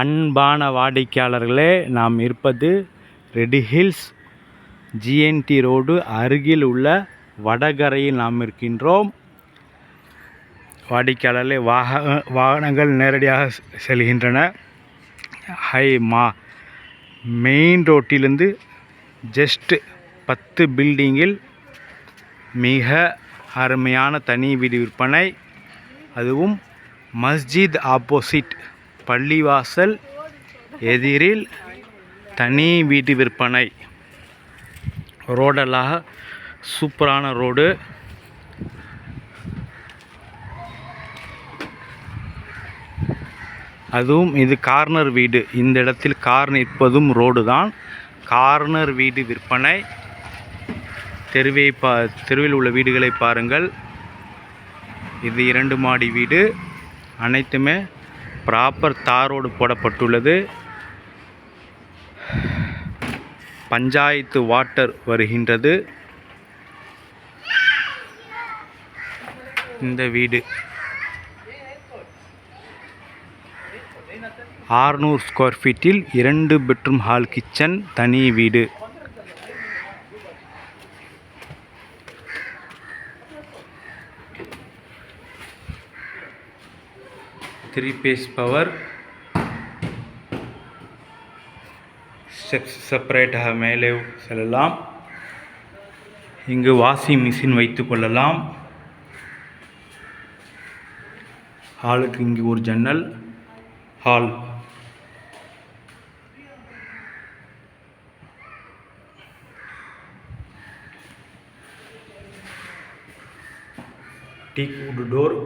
அன்பான வாடிக்கையாளர்களே, நாம் இருப்பது ரெட் ஹில்ஸ் ஜிஎன்டி ரோடு அருகில் உள்ள வடகரையில் நாம் இருக்கின்றோம். வாடிக்கையாளர்களே, வாகனங்கள் நேரடியாக செல்கின்றன. மெயின் ரோட்டிலிருந்து ஜஸ்ட் 10 பில்டிங்கில் மிக அருமையான தனி வீடு விற்பனை. அதுவும் மஸ்ஜித் ஆப்போசிட், பள்ளிவாசல் எதிரில் தனி வீட்டு விற்பனை. ரோடெல்லாம் சூப்பரான ரோடு. அதுவும் இது கார்னர் வீடு. இந்த இடத்தில் கார் நிற்பதும் ரோடு தான். கார்னர் வீடு விற்பனை. தெருவில் உள்ள வீடுகளை பாருங்கள். இது 2 மாடி வீடு. அனைத்துமே ப்ராப்பர் தாரோடு போடப்பட்டுள்ளது. பஞ்சாயத்து வாட்டர் வருகின்றது. இந்த வீடு 600 ஸ்கொயர் ஃபீட்டில் 2 பெட்ரூம் ஹால் கிச்சன் தனி வீடு. த்ரீ பேஸ் பவர், ஸ்டெப்ஸ் செப்பரேட்டாக மேலே செல்லலாம். இங்கு வாஷிங் மிஷின் வைத்து கொள்ளலாம். ஹாலுக்கு இங்கு ஒரு ஜன்னல். Hall டீக் would door.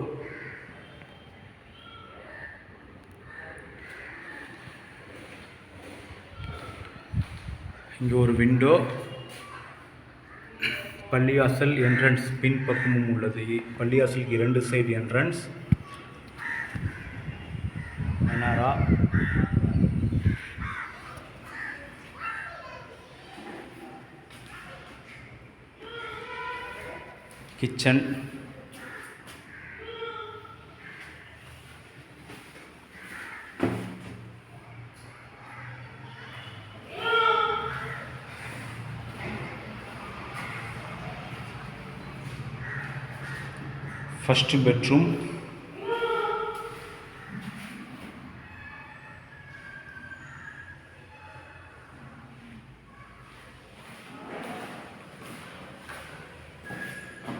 இங்கே ஒரு விண்டோ. பள்ளிவாசல் என்ட்ரன்ஸ் பின் பக்கமும் உள்ளது. பள்ளிவாசலுக்கு 2 சைடு என்ட்ரன்ஸ். மனாரா, கிச்சன், ஃபர்ஸ்ட் பெட்ரூம்,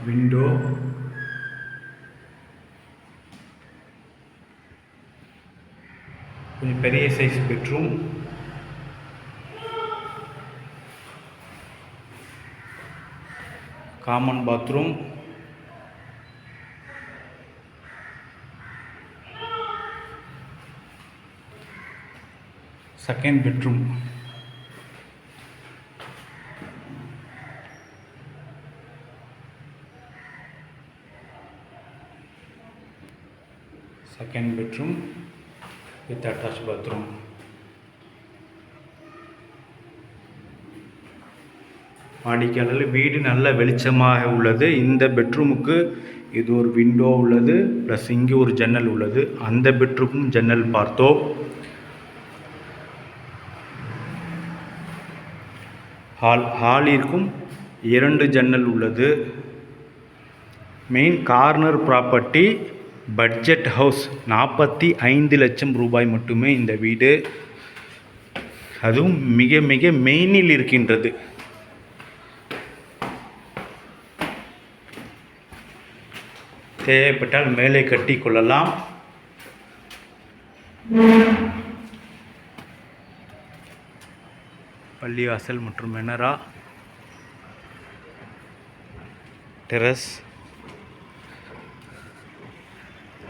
விண்டோ, கொஞ்சம் பெரிய size bedroom. Common bathroom, second bedroom, second bedroom with attach bathroom. வாடிக்கையாளர் வீடு நல்ல வெளிச்சமாக உள்ளது. இந்த பெட்ரூமுக்கு இது ஒரு விண்டோ உள்ளது, ப்ளஸ் இங்கே ஒரு ஜன்னல் உள்ளது. அந்த பெட்ரூமும் ஜன்னல் பார்த்தோம். ஹாலிற்கும் 2 ஜன்னல் உள்ளது. Main corner property. Budget house. 45 லட்சம் ரூபாய் மட்டுமே இந்த வீடு. அதுவும் மிக மிக மெயினில் இருக்கின்றது. தேவைப்பட்டால் மேலே கட்டி கொள்ளலாம். பள்ளிவாசல் மற்றும் மெனரா டெரஸ்.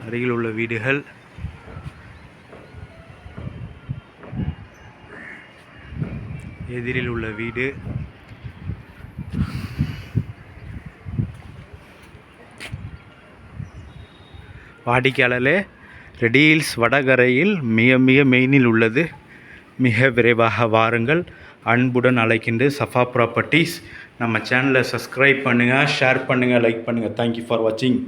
அருகில் உள்ள வீடுகள். எதிரில் உள்ள வீடு. வாடிக்கையாளரே, ரெட் ஹில்ஸ் வடகரையில் மிக மிக மெயினில் உள்ளது. மிக விரைவாக வாருங்கள். அன்புடன் அழைக்கின்ற சஃபா ப்ராப்பர்ட்டிஸ். நம்ம சேனலை சப்ஸ்கிரைப் பண்ணுங்கள், ஷேர் பண்ணுங்கள், லைக் பண்ணுங்கள். தேங்க்யூ ஃபார் வாட்சிங்.